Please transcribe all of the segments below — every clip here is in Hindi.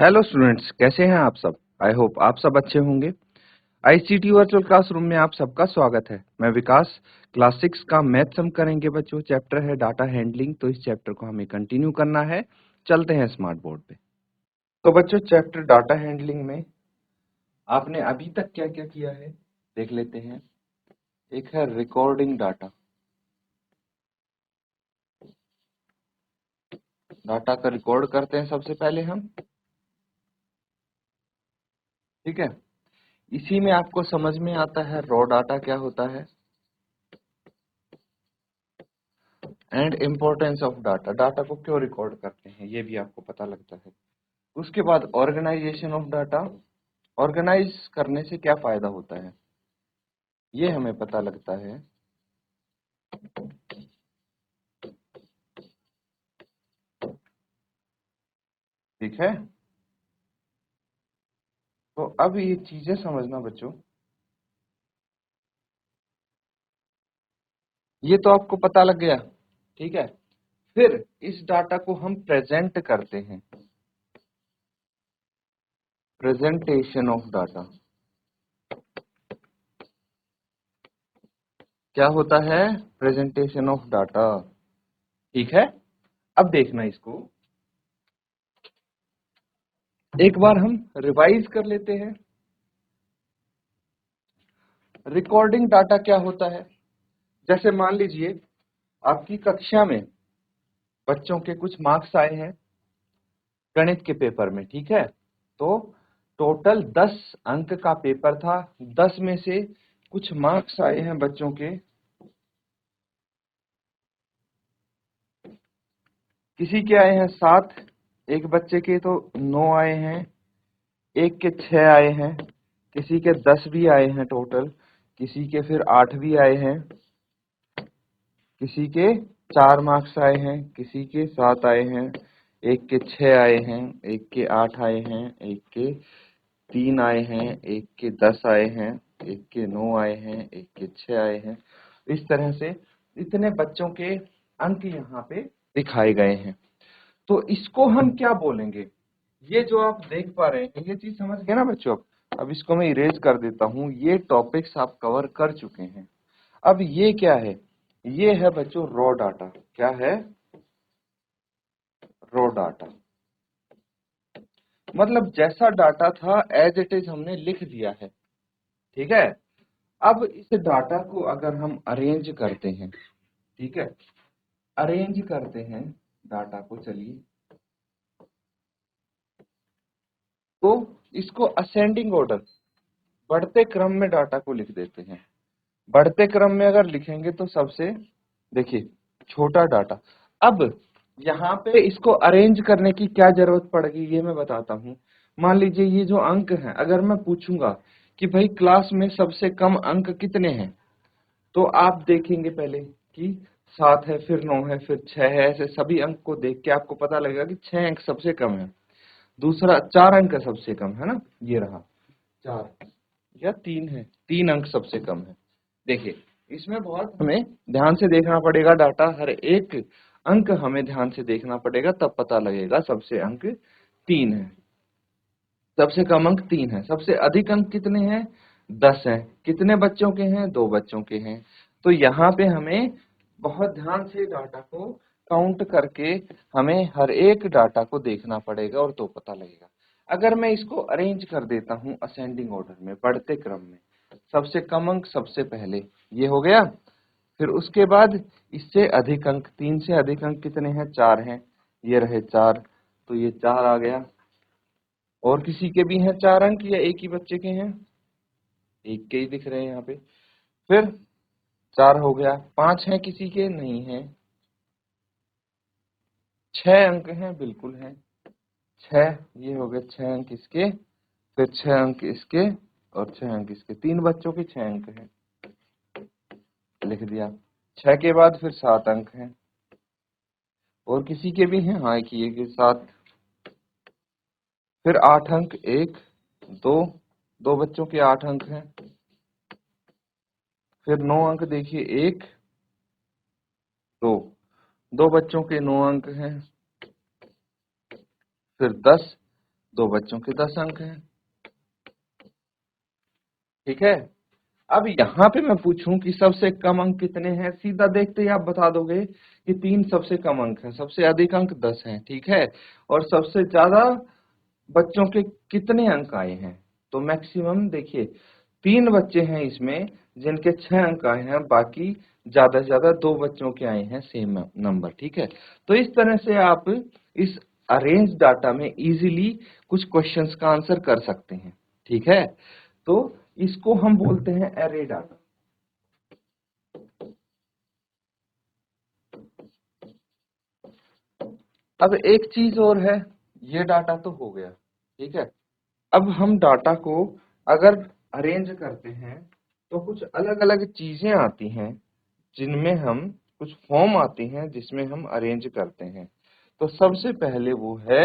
हेलो स्टूडेंट्स, कैसे हैं आप सब। आई होप आप सब अच्छे होंगे। आईसीटी वर्चुअल क्लासरूम में आप सबका स्वागत है। मैं विकास, क्लास 6 का मैथ्स हम करेंगे बच्चों। चैप्टर है डाटा हैंडलिंग, तो इस चैप्टर को हमें कंटिन्यू करना है। चलते हैं स्मार्ट बोर्ड पे। तो बच्चों, चैप्टर डाटा हैंडलिंग में आपने अभी तक क्या क्या किया है देख लेते हैं। एक है रिकॉर्डिंग डाटा। डाटा का रिकॉर्ड करते हैं सबसे पहले हम, ठीक है। इसी में आपको समझ में आता है रॉ डाटा क्या होता है and importance of data. Data को क्यों रिकॉर्ड करते हैं ये भी आपको पता लगता है। उसके बाद ऑर्गेनाइजेशन ऑफ डाटा, ऑर्गेनाइज करने से क्या फायदा होता है ये हमें पता लगता है। ठीक है, तो अब ये चीजें समझना बच्चों। ये तो आपको पता लग गया, ठीक है। फिर इस डाटा को हम प्रेजेंट करते हैं। प्रेजेंटेशन ऑफ डाटा क्या होता है? प्रेजेंटेशन ऑफ डाटा, ठीक है। अब देखना इसको एक बार हम रिवाइज कर लेते हैं। रिकॉर्डिंग डाटा क्या होता है? जैसे मान लीजिए आपकी कक्षा में बच्चों के कुछ मार्क्स आए हैं गणित के पेपर में, ठीक है। तो टोटल 10 अंक का पेपर था। 10 में से कुछ मार्क्स आए हैं बच्चों के, किसी के आए हैं 7, एक बच्चे के तो 9 आए हैं, एक के 6 आए हैं, किसी के 10 भी आए हैं टोटल, किसी के फिर 8 भी आए हैं, किसी के 4 मार्क्स आए हैं, किसी के 7 आए हैं, एक के 6 आए हैं, एक के 8 आए हैं, एक के 3 आए हैं, एक के 10 आए हैं, एक के 9 आए हैं, एक के 6 आए हैं। इस तरह से इतने बच्चों के अंक यहाँ पे दिखाए गए हैं। तो इसको हम क्या बोलेंगे? ये जो आप देख पा रहे हैं ये चीज समझ गए ना बच्चों। अब इसको मैं इरेज कर देता हूँ। ये टॉपिक्स आप कवर कर चुके हैं। अब ये क्या है? ये है बच्चों रॉ डाटा। क्या है? रॉ डाटा मतलब जैसा डाटा था एज इट इज हमने लिख दिया है, ठीक है। अब इस डाटा को अगर हम अरेंज करते हैं, ठीक है, अरेंज करते हैं डाटा को, चलिए, तो इसको असेंडिंग ऑर्डर, बढ़ते क्रम में डाटा को लिख देते हैं। बढ़ते क्रम में अगर लिखेंगे तो सबसे, देखिए, छोटा डाटा। अब यहाँ पे इसको अरेंज करने की क्या जरूरत पड़ेगी ये मैं बताता हूँ। मान लीजिए ये जो अंक हैं, अगर मैं पूछूंगा कि भाई क्लास में सबसे कम अंक कितने हैं, तो आप देखेंगे पहले कि 7 है, फिर 9 है, फिर 6 है। ऐसे सभी अंक को देख के आपको पता लगेगा कि 6 अंक सबसे कम है। दूसरा 4 अंक सबसे कम है ना, ये रहा 4, या 3 है, 3 अंक सबसे कम है। देखिए, इसमें बहुत हमें ध्यान से देखना पड़ेगा डाटा, हर एक अंक हमें ध्यान से देखना पड़ेगा, तब पता लगेगा सबसे अंक 3 है, सबसे कम अंक 3 है, सबसे अधिक अंक कितने हैं? 10 हैं। कितने बच्चों के हैं? 2 बच्चों के हैं। तो यहाँ पे हमें बहुत ध्यान से डाटा को काउंट करके हमें हर एक डाटा को देखना पड़ेगा और तो पता लगेगा। अगर मैं इसको अरेंज कर देता हूँ असेंडिंग ऑर्डर में, बढ़ते क्रम में, सबसे कम अंक सबसे पहले, ये हो गया। फिर उसके बाद इससे अधिक अंक, 3 से अधिक अंक कितने हैं? 4 हैं, ये रहे 4, तो ये 4 आ गया। और किसी के भी हैं 4 अंक या एक ही बच्चे के हैं? एक के ही दिख रहे हैं यहाँ पे। फिर 4 हो गया। 5 हैं किसी के? नहीं है। 6 अंक हैं, बिल्कुल हैं 6, ये हो गए 6 अंक इसके, फिर 6 अंक इसके, और 6 अंक इसके। 3 बच्चों के 6 अंक हैं, लिख दिया। 6 के बाद फिर 7 अंक हैं, और किसी के भी हैं? हाँ, एक ही के 7। फिर 8 अंक, 1 2, 2 बच्चों के 8 अंक हैं। फिर 9 अंक, देखिए 1 2, 2 बच्चों के 9 अंक हैं। फिर 10, 2 बच्चों के 10 अंक हैं। ठीक है, अब यहाँ पे मैं पूछूं कि सबसे कम अंक कितने हैं, सीधा देखते ही आप बता दोगे कि 3 सबसे कम अंक हैं, सबसे अधिक अंक 10 हैं। ठीक है, और सबसे ज्यादा बच्चों के कितने अंक आए हैं, तो मैक्सिमम देखिए 3 बच्चे हैं इसमें जिनके 6 अंक आए हैं, बाकी ज्यादा से ज्यादा 2 बच्चों के आए हैं सेम नंबर। ठीक है, तो इस तरह से आप इस अरेंज डाटा में इजीली कुछ क्वेश्चंस का आंसर कर सकते हैं। ठीक है, तो इसको हम बोलते हैं एरे डाटा। अब एक चीज और है, ये डाटा तो हो गया। ठीक है, अब हम डाटा को अगर अरेंज करते हैं तो कुछ अलग अलग चीजें आती हैं जिनमें हम, कुछ फॉर्म आती हैं जिसमें हम अरेंज करते हैं। तो सबसे पहले वो है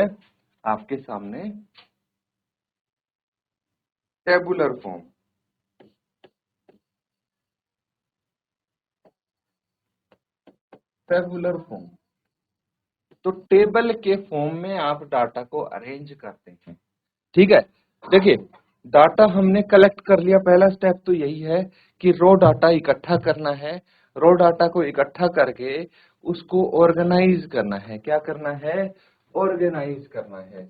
आपके सामने टेबुलर फॉर्म। टेबुलर फॉर्म, तो टेबल के फॉर्म में आप डाटा को अरेंज करते हैं। ठीक है, देखिए डाटा हमने कलेक्ट कर लिया, पहला स्टेप तो यही है कि रो डाटा इकट्ठा करना है। रो डाटा को इकट्ठा करके उसको ऑर्गेनाइज करना है। क्या करना है, ऑर्गेनाइज करना है,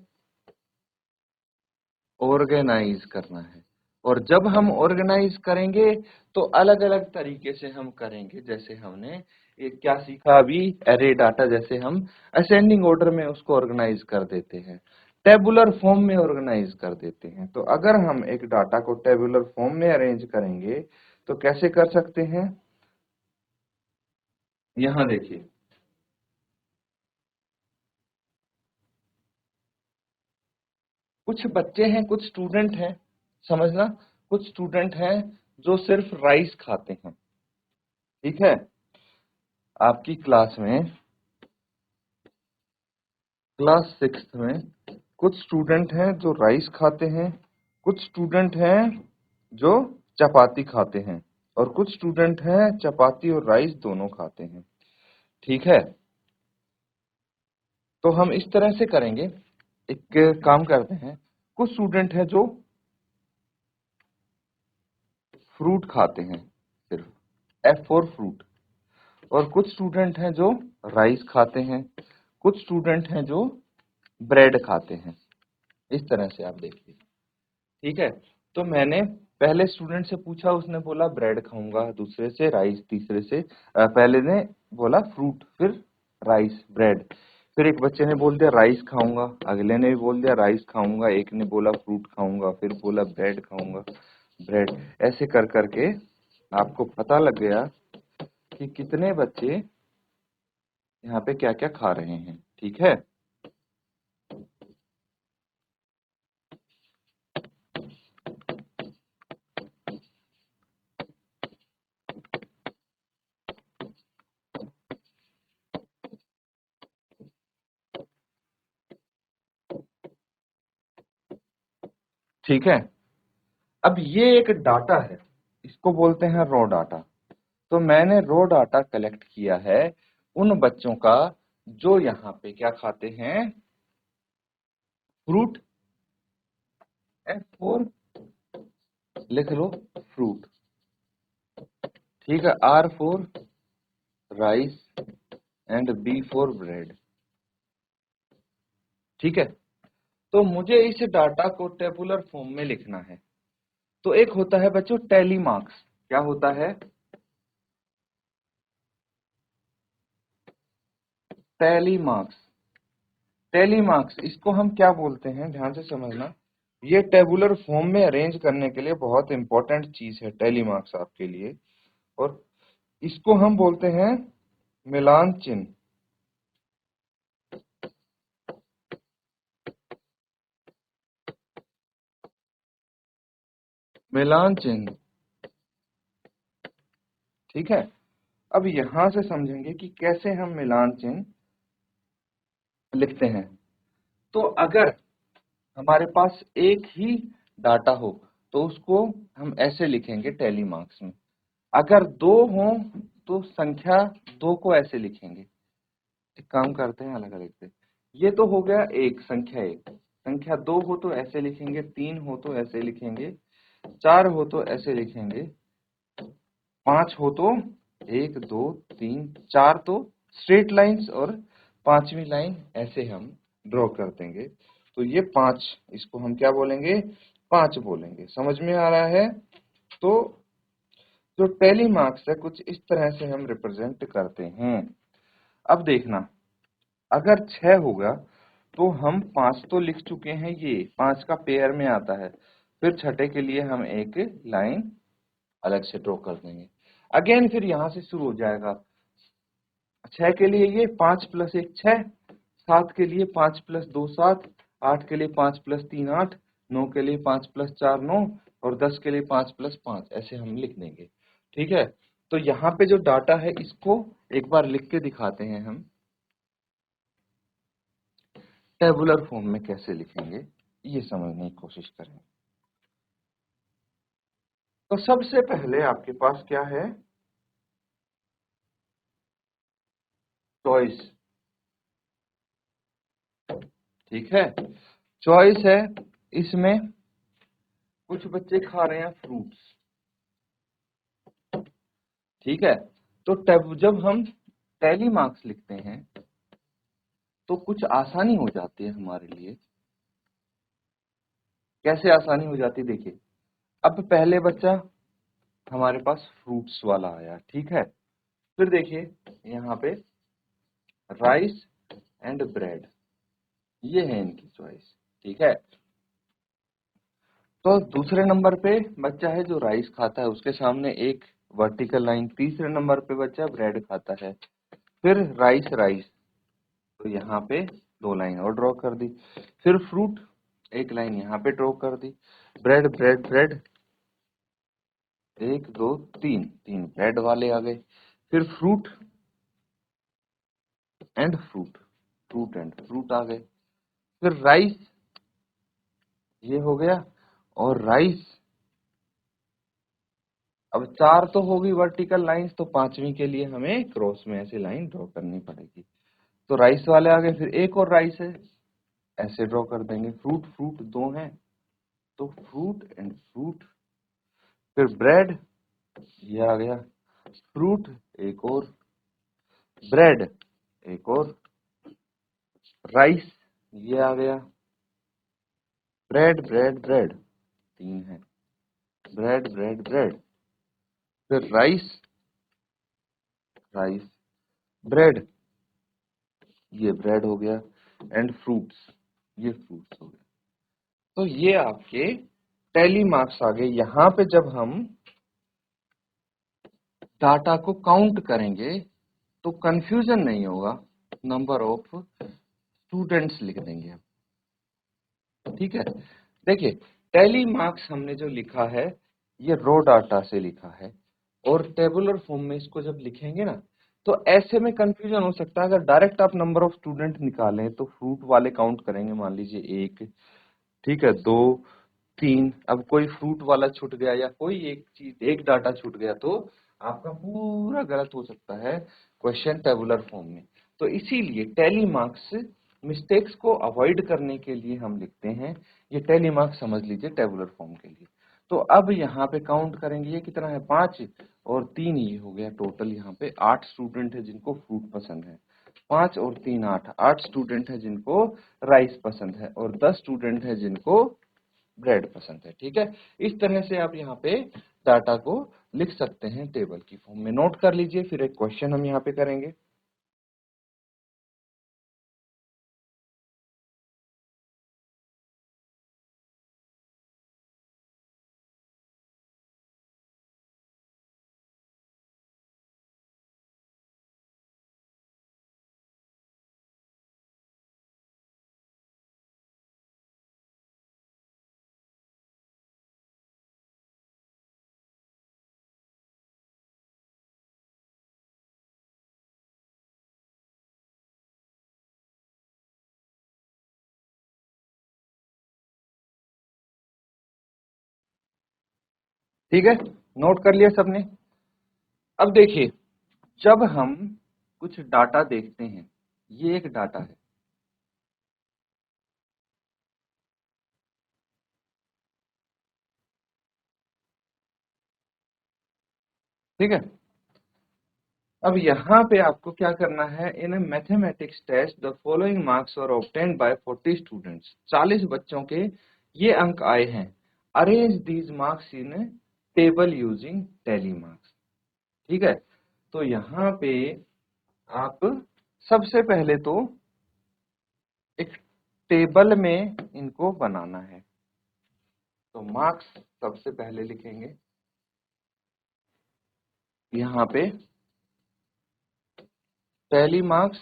ऑर्गेनाइज करना है। और जब हम ऑर्गेनाइज करेंगे तो अलग अलग तरीके से हम करेंगे, जैसे हमने ये क्या सीखा अभी, एरे डाटा, जैसे हम असेंडिंग ऑर्डर में उसको ऑर्गेनाइज कर देते हैं, टेबुलर फॉर्म में ऑर्गेनाइज कर देते हैं। तो अगर हम एक डाटा को टेबुलर फॉर्म में अरेंज करेंगे तो कैसे कर सकते हैं, यहां देखिए कुछ बच्चे हैं, कुछ स्टूडेंट हैं, समझना, कुछ स्टूडेंट हैं जो सिर्फ राइस खाते हैं। ठीक है, आपकी क्लास में, क्लास 6 में कुछ स्टूडेंट हैं जो राइस खाते हैं, कुछ स्टूडेंट हैं जो चपाती खाते हैं, और कुछ स्टूडेंट हैं चपाती और राइस दोनों खाते हैं। ठीक है, तो हम इस तरह से करेंगे, एक काम करते हैं, कुछ स्टूडेंट हैं जो फ्रूट खाते हैं, सिर्फ एफ फॉर फ्रूट, और कुछ स्टूडेंट हैं जो राइस खाते हैं, कुछ स्टूडेंट हैं जो ब्रेड खाते हैं। इस तरह से आप देखिए। ठीक है, तो मैंने पहले स्टूडेंट से पूछा, उसने बोला ब्रेड खाऊंगा, दूसरे से राइस, तीसरे से पहले ने बोला फ्रूट, फिर राइस, ब्रेड, फिर एक बच्चे ने बोल दिया राइस खाऊंगा, अगले ने भी बोल दिया राइस खाऊंगा, एक ने बोला फ्रूट खाऊंगा, फिर बोला ब्रेड खाऊंगा, ब्रेड। ऐसे कर करके आपको पता लग गया कि कितने बच्चे यहाँ पे क्या क्या खा रहे हैं। ठीक है, ठीक है, अब ये एक डाटा है, इसको बोलते हैं रॉ डाटा। तो मैंने रो डाटा कलेक्ट किया है उन बच्चों का जो यहाँ पे क्या खाते हैं, फ्रूट, एफ फोर, लिख लो फ्रूट। ठीक है, R for rice, and B for bread. ठीक है, तो मुझे इस डाटा को टेबुलर फॉर्म में लिखना है। तो एक होता है बच्चों टैली मार्क्स। क्या होता है, टैली मार्क्स। टैली मार्क्स, इसको हम क्या बोलते हैं, ध्यान से समझना, ये टेबुलर फॉर्म में अरेंज करने के लिए बहुत इंपॉर्टेंट चीज है टैली मार्क्स आपके लिए। और इसको हम बोलते हैं मिलान चिन्ह। मिलान चिन्ह, ठीक है। अब यहां से समझेंगे कि कैसे हम मिलान चिन्ह लिखते हैं। तो अगर हमारे पास एक ही डाटा हो तो उसको हम ऐसे लिखेंगे टैली मार्क्स में। अगर दो हो तो संख्या दो को ऐसे लिखेंगे। एक काम करते हैं अलग अलग से, ये तो हो गया एक, संख्या एक। संख्या 2 हो तो ऐसे लिखेंगे, 3 हो तो ऐसे लिखेंगे, 4 हो तो ऐसे लिखेंगे, 5 हो तो 1 2 3 4 तो स्ट्रेट लाइंस, और 5वीं लाइन ऐसे हम ड्रॉ कर देंगे। तो ये 5, इसको हम क्या बोलेंगे, 5 बोलेंगे। समझ में आ रहा है? तो जो टैली मार्क्स है कुछ इस तरह से हम रिप्रेजेंट करते हैं। अब देखना, अगर 6 होगा तो हम 5 तो लिख चुके हैं, ये 5 का पेयर में आता है, फिर छठे के लिए हम एक लाइन अलग से ड्रॉ कर देंगे। अगेन फिर यहाँ से शुरू हो जाएगा। 6 के लिए ये 5 प्लस 1 6, 7 के लिए 5 प्लस 2 7, 8 के लिए 5 प्लस 3 8, 9 के लिए 5 प्लस 4 9, और 10 के लिए 5 प्लस 5, ऐसे हम लिख देंगे। ठीक है, तो यहाँ पे जो डाटा है इसको एक बार लिख के दिखाते हैं हम, टेबुलर फॉर्म में कैसे लिखेंगे ये समझने की कोशिश करें। तो सबसे पहले आपके पास क्या है, चॉइस। ठीक है, चॉइस है, इसमें कुछ बच्चे खा रहे हैं फ्रूट्स। ठीक है, तो जब हम टैली मार्क्स लिखते हैं तो कुछ आसानी हो जाती है हमारे लिए। कैसे आसानी हो जाती है, देखिए, अब पहले बच्चा हमारे पास फ्रूट्स वाला आया, ठीक है, फिर देखिए यहाँ पे राइस एंड ब्रेड, ये है इनकी चॉइस। ठीक है, तो दूसरे नंबर पे बच्चा है जो राइस खाता है, उसके सामने एक वर्टिकल लाइन। तीसरे नंबर पे बच्चा ब्रेड खाता है, फिर राइस राइस, तो यहाँ पे 2 लाइन और ड्रॉ कर दी। फिर फ्रूट, एक लाइन यहाँ पे ड्रॉ कर दी। ब्रेड ब्रेड ब्रेड, 1 2 3, 3 ब्रेड वाले आ गए। फिर fruit and fruit, fruit and fruit आ गए। फिर राइस, ये हो गया, और राइस। अब 4 तो होगी वर्टिकल लाइंस, तो 5वीं के लिए हमें क्रॉस में ऐसे लाइन ड्रॉ करनी पड़ेगी। तो राइस वाले आ गए, फिर एक और राइस है, ऐसे ड्रॉ कर देंगे। फ्रूट फ्रूट 2 हैं, तो फ्रूट एंड फ्रूट। फिर ब्रेड, ये आ गया, फ्रूट एक और, ब्रेड एक और, राइस ये आ गया, ब्रेड ब्रेड ब्रेड 3 है, ब्रेड ब्रेड ब्रेड, फिर राइस राइस, ब्रेड, ये ब्रेड हो गया, एंड फ्रूट्स, ये फ्रूट्स हो गया। तो ये आपके टैली मार्क्स आ गए। यहाँ पे जब हम डाटा को काउंट करेंगे तो कंफ्यूजन नहीं होगा, नंबर ऑफ स्टूडेंट्स लिख देंगे हम। ठीक है, देखिए, टैली मार्क्स हमने जो लिखा है ये रो डाटा से लिखा है, और टेबुलर फॉर्म में इसको जब लिखेंगे ना तो ऐसे में कंफ्यूजन हो सकता है। अगर डायरेक्ट आप नंबर ऑफ स्टूडेंट निकालें तो फ्रूट वाले काउंट करेंगे, मान लीजिए 1, ठीक है, 2 3, अब कोई फ्रूट वाला छूट गया या कोई एक चीज, एक डाटा छूट गया, तो आपका पूरा गलत हो सकता है क्वेश्चन टेबुलर फॉर्म में। तो इसीलिए टैली मार्क्स, मिस्टेक्स को अवॉइड करने के लिए हम लिखते हैं। ये टैली मार्क्स समझ लीजिए टेबुलर फॉर्म के लिए। तो अब यहाँ पे काउंट करेंगे, ये कितना है 5 और 3, ये हो गया टोटल यहाँ पे 8 स्टूडेंट है जिनको फ्रूट पसंद है। 5 और 3 8, 8 स्टूडेंट है जिनको राइस पसंद है, और 10 स्टूडेंट है जिनको ब्रेड पसंद है। ठीक है, इस तरह से आप यहाँ पे डाटा को लिख सकते हैं टेबल की फॉर्म में। नोट कर लीजिए, फिर एक क्वेश्चन हम यहाँ पे करेंगे। ठीक है, नोट कर लिया सबने। अब देखिए, जब हम कुछ डाटा देखते हैं, ये एक डाटा है, ठीक है। अब यहाँ पे आपको क्या करना है, in a mathematics test the following marks are obtained by 40 students, 40 बच्चों के ये अंक आए हैं। Arrange these marks in table using tally marks. ठीक है, तो यहाँ पे आप सबसे पहले तो एक टेबल में इनको बनाना है। तो मार्क्स सबसे पहले लिखेंगे यहाँ पे टैली मार्क्स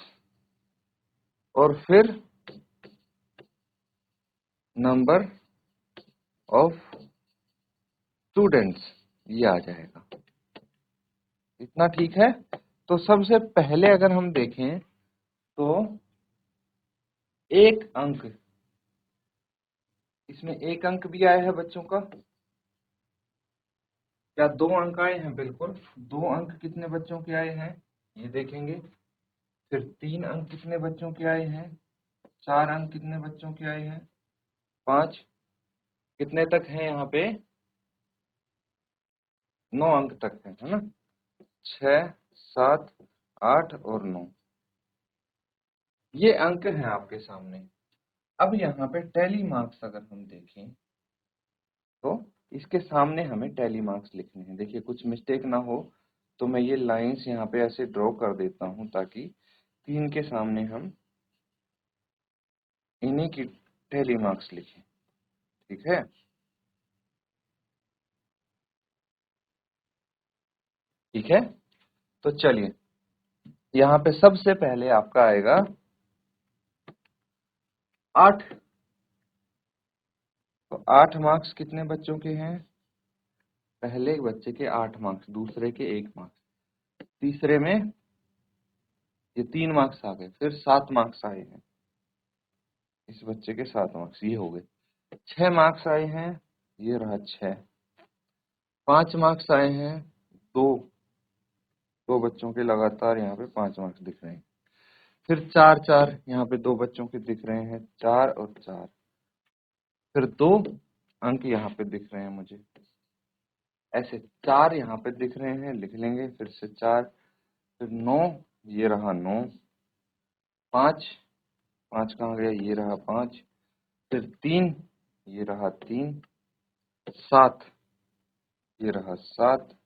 और फिर नंबर ऑफ स्टूडेंट्स, ये आ जाएगा। इतना ठीक है। तो सबसे पहले अगर हम देखें तो एक अंक, इसमें एक अंक भी आया है बच्चों का, क्या 2 अंक आए हैं? बिल्कुल, 2 अंक कितने बच्चों के आए हैं ये देखेंगे। फिर 3 अंक कितने बच्चों के आए हैं, 4 अंक कितने बच्चों के आए हैं, 5, कितने तक हैं यहाँ पे, 9 अंक तक है ना, 6, 7, 8 और 9, ये अंक हैं आपके सामने। अब यहाँ पे टैली मार्क्स अगर हम देखें तो इसके सामने हमें टैली मार्क्स लिखने हैं। देखिए कुछ मिस्टेक ना हो तो मैं ये लाइंस यहाँ पे ऐसे ड्रॉ कर देता हूँ ताकि 3 के सामने हम इन्हीं की टैली मार्क्स लिखें। ठीक है, ठीक है। तो चलिए यहाँ पे सबसे पहले आपका आएगा 8। तो 8 मार्क्स कितने बच्चों के हैं, पहले बच्चे के 8 मार्क्स, दूसरे के 1 मार्क्स, तीसरे में ये 3 मार्क्स आ गए, फिर 7 मार्क्स आए हैं, इस बच्चे के 7 मार्क्स ये हो गए। 6 मार्क्स आए हैं, ये रहा 6। 5 मार्क्स आए हैं, दो दो बच्चों के लगातार यहाँ पे 5 मार्क्स दिख रहे हैं। फिर 4 4 यहाँ पे 2 बच्चों के दिख रहे हैं, 4 और 4। फिर 2 अंक यहाँ पे दिख रहे हैं मुझे, ऐसे 4 यहाँ पे दिख रहे हैं, लिख लेंगे फिर से 4। फिर 9, ये रहा 9। 5 5 कहाँ गया, ये रहा 5। फिर 3, ये रहा 3। 7, ये रहा 7।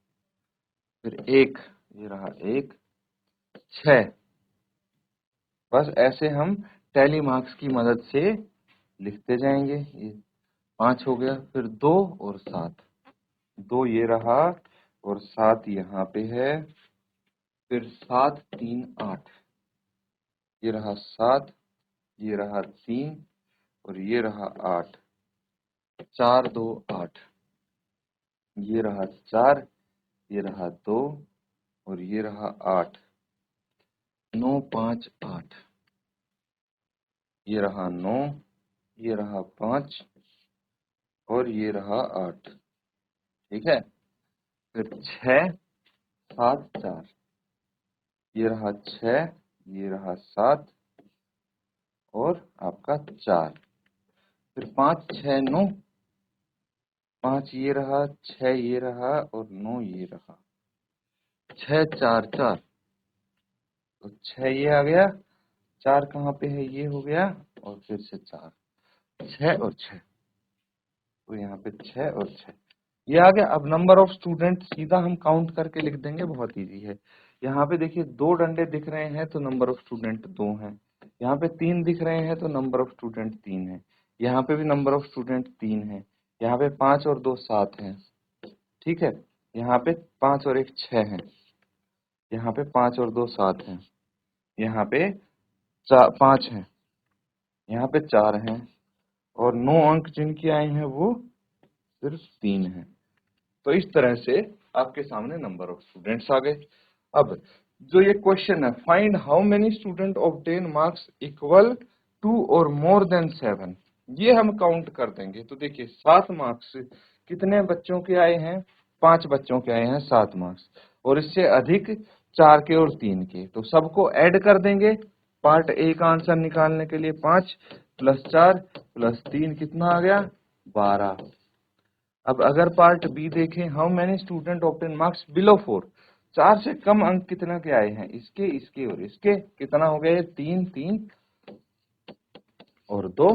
फिर 1, ये रहा 1। 6, बस ऐसे हम टैली मार्क्स की मदद से लिखते जाएंगे। ये 5 हो गया, फिर 2 और 7, 2 ये रहा और 7 यहाँ पे है। फिर 7 3 8, ये रहा 7, ये रहा 3 और ये रहा 8। 4 2 8, ये रहा 4, ये रहा 2 और ये रहा 8। 9 5 8, ये रहा 9, ये रहा 5 और ये रहा 8। ठीक है, फिर 6 7 4, ये रहा 6, ये रहा 7 और आपका 4। फिर 5 6 9, 5 ये रहा, 6 ये रहा और 9 ये रहा। 6 4 4, तो 6 ये आ गया, 4 कहाँ पे है, ये हो गया और फिर से 4, 6 और 6, तो यहाँ पे 6 और 6 ये आ गया। अब नंबर ऑफ स्टूडेंट सीधा हम काउंट करके लिख देंगे, बहुत इजी है। यहाँ पे देखिए 2 डंडे दिख रहे हैं तो नंबर ऑफ स्टूडेंट 2 हैं। यहाँ पे 3 दिख रहे हैं तो नंबर ऑफ स्टूडेंट 3 है। यहाँ पे भी नंबर ऑफ स्टूडेंट 3 है। यहाँ पे 5 और 2 7 हैं। ठीक है, यहाँ पे 5 और 1 6 है। यहाँ पे 5 और 2 7 हैं। यहाँ पे 5 हैं। यहाँ पे 4 हैं और 9 अंक जिनके आए हैं वो सिर्फ 3 हैं। तो इस तरह से आपके सामने नंबर ऑफ स्टूडेंट्स आ गए। अब जो ये क्वेश्चन है, find how many student obtain marks equal to और मोर देन 7, ये हम काउंट कर देंगे। तो देखिए 7 मार्क्स कितने बच्चों के आए हैं, 5 बच्चों के आए हैं 7 मार्क्स, और इससे अधिक 4 के और 3 के, तो सबको ऐड कर देंगे। पार्ट ए का आंसर निकालने के लिए 5 + 4 + 3 कितना आ गया, 12। अब अगर पार्ट बी देखें, how many student obtain marks below 4, 4 से कम अंक कितना के आए हैं, इसके, इसके और इसके, कितना हो गया, 3 3 और 2,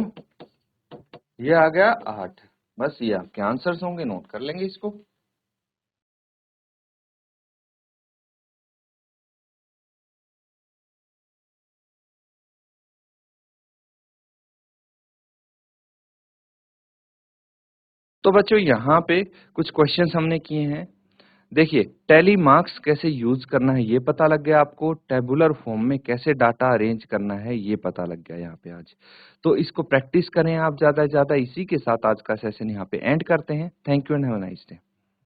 ये आ गया 8। बस ये आपके आंसर्स होंगे, नोट कर लेंगे इसको। तो बच्चों यहाँ पे कुछ क्वेश्चंस हमने किए हैं। देखिए, टैली मार्क्स कैसे यूज करना है ये पता लग गया आपको, टेबुलर फॉर्म में कैसे डाटा अरेंज करना है ये पता लग गया यहाँ पे आज। तो इसको प्रैक्टिस करें आप ज्यादा से ज्यादा। इसी के साथ आज का सेशन यहाँ पे एंड करते हैं। Thank you and have a nice day.